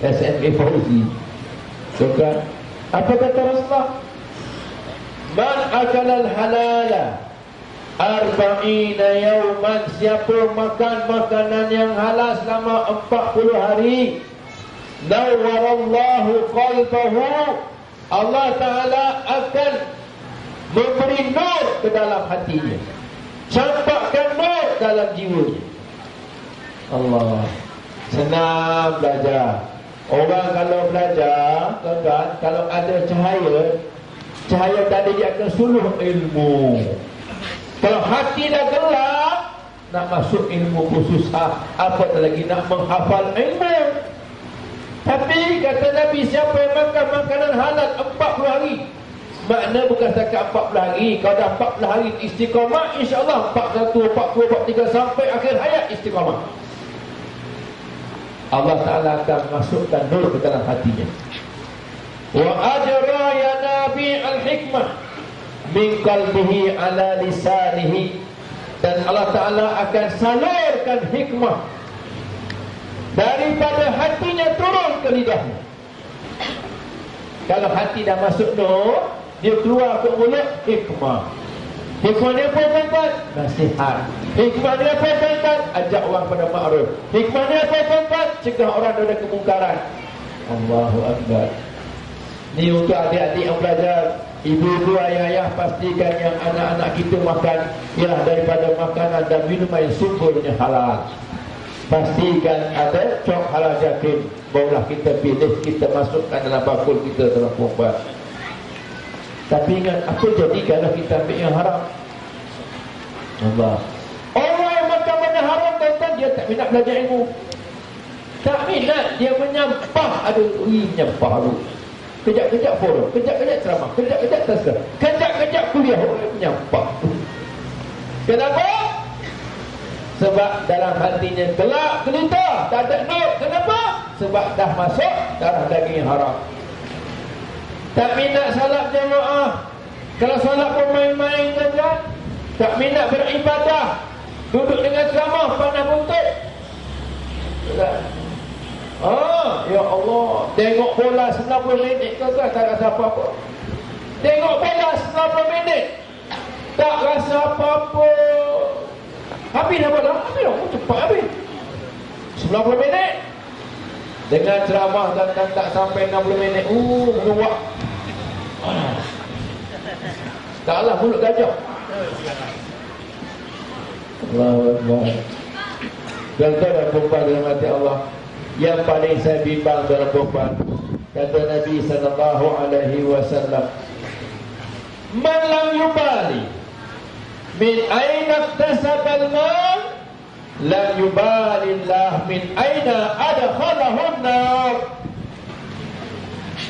SMA Fauzi. So kan, apa kata Rasulullah? Man akalal halala arba'ina yawman, siapa makan makanan yang halal selama 40 hari, nawwarallahu qalbahu, Allah Ta'ala akan memberi nur ke dalam hatinya, campakkan nur dalam jiwanya. Allah, senang belajar. Orang kalau belajar, tuan-tuan, kalau ada cahaya tadi dia akan suluh ilmu. Kalau hati dah gelap, nak masuk ilmu pun susah, apatah lagi nak menghafal ilmu. Tapi kata Nabi, siapa yang makan makanan halal 40 hari, makna bukan setakat 40 hari. Kalau dah 40 hari istiqamah, insyaAllah 41, 40, 43 sampai akhir hayat istiqamah, Allah Ta'ala akan masukkan nur ke dalam hatinya. Wa ajra ya Nabi al-hikmah min qalbihi ala lisanihi, dan Allah Ta'ala akan salurkan hikmah daripada hatinya turun ke lidahnya. Kalau hati dah masuk nur, dia keluar ke mulut hikmah. Hikmah dia apa, tuan-tuan? Nasihat. Hikmah dia apa, tuan-tuan? Ajak orang pada ma'ruf. Hikmah dia apa, tuan-tuan? Cegah orang dari kemungkaran. Allahu Akbar. Ni untuk adik-adik yang belajar. Ibu-ibu, ayah-ayah, pastikan yang anak-anak kita makan ialah daripada makanan dan minuman yang sumbernya halal. Pastikan ada cok halal yakin, barulah kita pilih, kita masukkan dalam bakul kita dalam perempuan. Tapi ingat, apa jadi kalau kita ambil yang haram? Allah. Orang yang makan benda haram, tuan-tuan, dia tak minat belajar ilmu. Tak minat, dia menyampah. Aduh, menyampah tu. Kejap-kejap forum, kejap-kejap ceramah, kejap-kejap tazkirah, kejap-kejap kuliah. Orang menyampah. Kenapa? Sebab dalam hatinya gelap gelita, tak ada nur. Kenapa? Sebab dah masuk darah daging yang haram. Tak minat salat jemaah. Kalau salat pun main-main saja. Tak minat beribadah, duduk dengan ceramah pandang buntut. Ya Allah, tengok bola 90 minit tuan-tuan, tak rasa apa-apa. Tengok bola 90 minit, tak rasa apa-apa. Habis dah bola, habis dah, cepat habis. 90 minit dengan ceramah dan tak sampai 60 minit. Meluak. Taklah mulut gajah. Allahu Akbar. Tuan-tuan dan puan dalam hati Allah, yang paling saya bimbang dalam perempuan, kata Nabi SAW, man lam yubali min aina iktasabal mal, lam yubalillah min aina adkhalahun nar.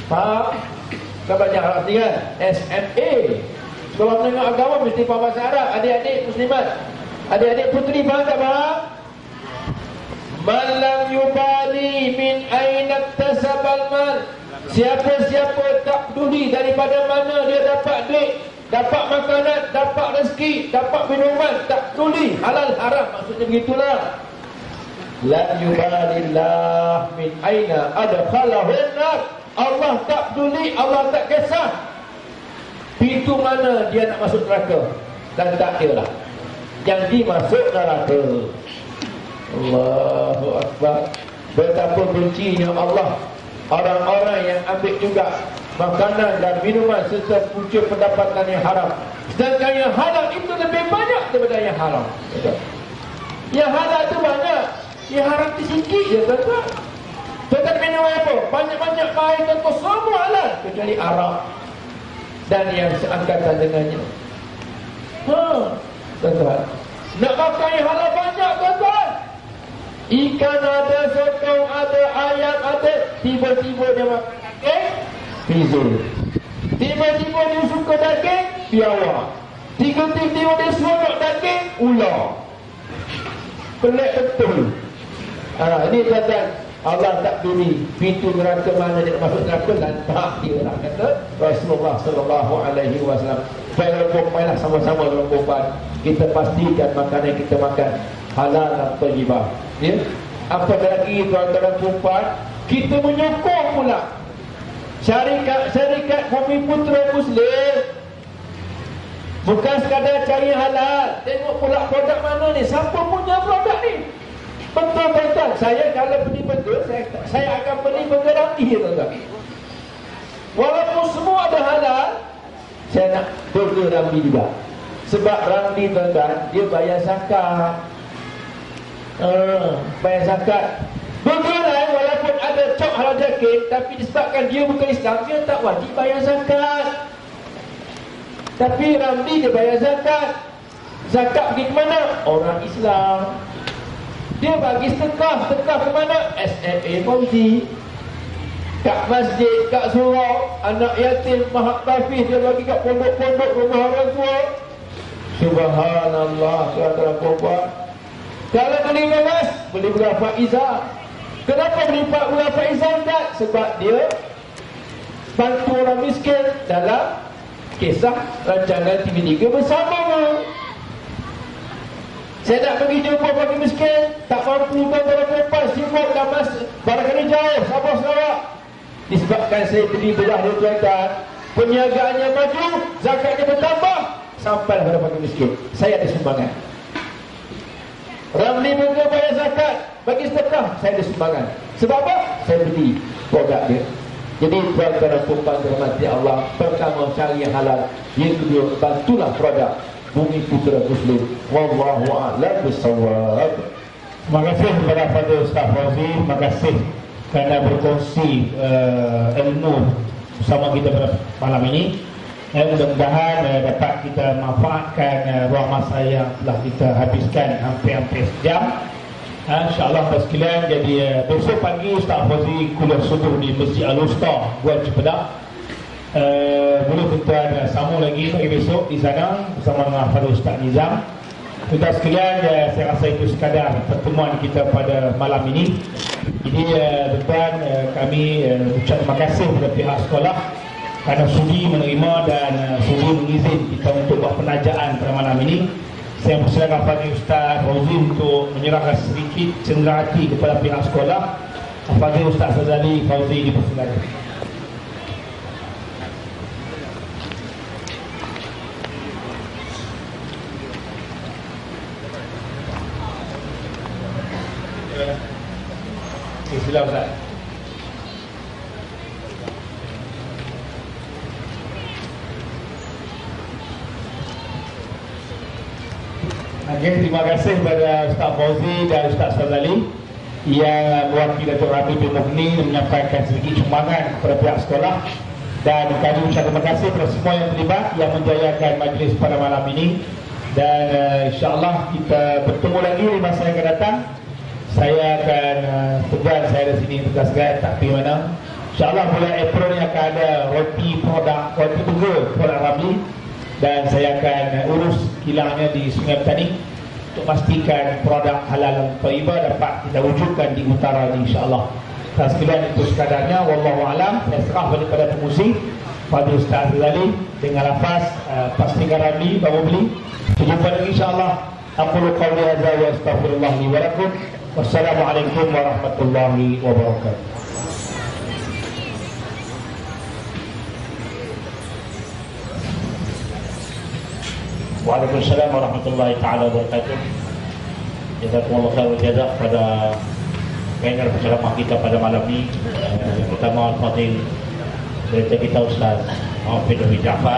Faham? Kau banyak Arab ni kan? SMA. Kalau menengah agama mesti faham bahasa Arab. Adik-adik muslimat, adik-adik puteri, faham tak faham? Man lam yubali min aina iktasabal mal, siapa-siapa tak peduli daripada mana dia dapat duit, dapat makanan, dapat rezeki, dapat minuman, tak peduli halal haram, maksudnya begitulah. Lam yubalillah min aina adkhalahun nar, Allah tak peduli, Allah tak kisah pintu mana dia nak masuk neraka, dan tak kira yang dimasuk neraka. Allahu Akbar. Betapa bencinya Allah orang-orang yang ambil juga makanan dan minuman serta punca pendapatan yang haram, sedangkan yang halal itu lebih banyak daripada yang haram. Yang halal itu banyak, yang haram itu sikit je, tuan-tuan. Tuan-tuan minum apa? Banyak-banyak air, tuan-tuan, semua halal kecuali arak dan yang seangkatan dengannya. Tuan-tuan, nak makan yang halal banyak, tuan-tuan. Ikan ada, sotong ada, ayam ada. Tiba-tiba dia makan daging, pizul. Tiba-tiba dia suka daging, biawak. Tiba-tiba dia seronok daging, ular. Pelik betul. Ini tuan-tuan, Allah tak pilih pintu neraka mana dia masuk neraka, dan tak dia nak kata Rasulullah SAW. Baiklah perempuan, sama-sama dalam perempuan, kita pastikan makanan yang kita makan halal dan thayyibah. Ya? Apa lagi tuan-tuan dan perempuan, kita menyokong pula syarikat Bumi Putra Muslim Bukan sekadar cari halal. Tengok pula produk mana ni, siapa punya produk ni. Betul-betul. Saya kalau beli burger, saya akan beli burger Ramli, tuan-tuan. Walaupun semua ada halal, saya nak burger Ramli juga. Sebab Ramli, tuan-tuan, dia bayar zakat. Bayar zakat. Burger lain walaupun ada cok halal jakit, tapi disebabkan dia bukan Islam, dia tak wajib bayar zakat. Tapi Ramli dia bayar zakat. Zakat pergi ke mana? Orang Islam. Dia bagi sedekah. Sedekah ke mana? SMA Fauzi. Kat masjid, kat surau, anak yatim, mahat tafiz, dia bagi kat pondok-pondok rumah orang tua. Subhanallah, tuan-tuan puan. Kalau beli beras, beli beras Faizah. Kenapa beli beras Faizah tak? Sebab dia bantu orang miskin dalam kisah rancangan TV3 bersama. Saya nak pergi jumpa bagi miskin, tak mampu tuan-tuan perempuan, sibuk dah barangkali jauh, Sabah Sarawak. Disebabkan saya beli beras dia, tuan-tuan, perniagaannya maju, zakatnya bertambah, sampai pada bagi miskin. Saya ada sumbangan. Ramli juga bayar zakat, bagi sedekah, saya ada sumbangan. Sebab apa? Saya beli produk dia. Jadi tuan-tuan dan puan dirahmati Allah, pertama cari yang halal, yang kedua bantulah produk Bumi Putera Muslim. Wallahu a'lam bissawab. Terima kasih kepada Fadil Ustaz Fauzi. Terima kasih kerana berkongsi ilmu bersama kita pada malam ini. Mudah-mudahan dapat kita manfaatkan ruang masa yang telah kita habiskan hampir-hampir sejam. InsyaAllah Pak sekalian, jadi besok pagi Ustaz Fauzi kuliah subuh di Masjid Al-Usta, Buat Cepedak. Boleh tuan-tuan sambung lagi pagi besok di sana bersama dengan Fadil Ustaz Nizam. Tuan-tuan sekalian, saya rasa itu sekadar pertemuan kita pada malam ini. Jadi tuan-tuan, kami ucap terima kasih kepada pihak sekolah kerana sudi menerima dan sudi mengizin kita untuk buat penajaan pada malam ini. Saya persilakan Fadil Ustaz Fauzi untuk menyerahkan sedikit cenderahati kepada pihak sekolah. Fadil Ustaz Fazali Fauzi dipersilakan. Sila Ustaz. Okay, terima kasih kepada Ustaz Fauzi dan Ustaz Fazali yang mewakili Datuk Rabi bin Mughni menyampaikan sedikit sumbangan kepada pihak sekolah, dan kami ucap terima kasih kepada semua yang terlibat yang menjayakan majlis pada malam ini. Dan insyaAllah kita bertemu lagi di masa yang akan datang. Saya akan tegan saya di sini tugas-tugas tak pergi mana. InsyaAllah bulan April ni akan ada roti burger produk Ramli, dan saya akan urus kilangnya di Sungai Petani untuk pastikan produk halal dan thayyibah dapat kita wujudkan di utara ini insyaAllah. Dan sekalian itu sekadarnya, wallahu a'lam. Saya serah daripada pengusi Fadil Ustaz Fazali dengan lafaz pastikan Ramli baru beli. Jumpa lagi insyaAllah. Aqulu qawli hadza wa astaghfirullah li wa lakum. Wassalamualaikum warahmatullahi wabarakatuh. Waalaikumsalam warahmatullahi taala wabarakatuh. Jazakumullah khair wa jazak pada panel penceramah kita pada malam ini. Pertama Al-Fadhil Berita kita Ustaz Muhammad bin Ja'far.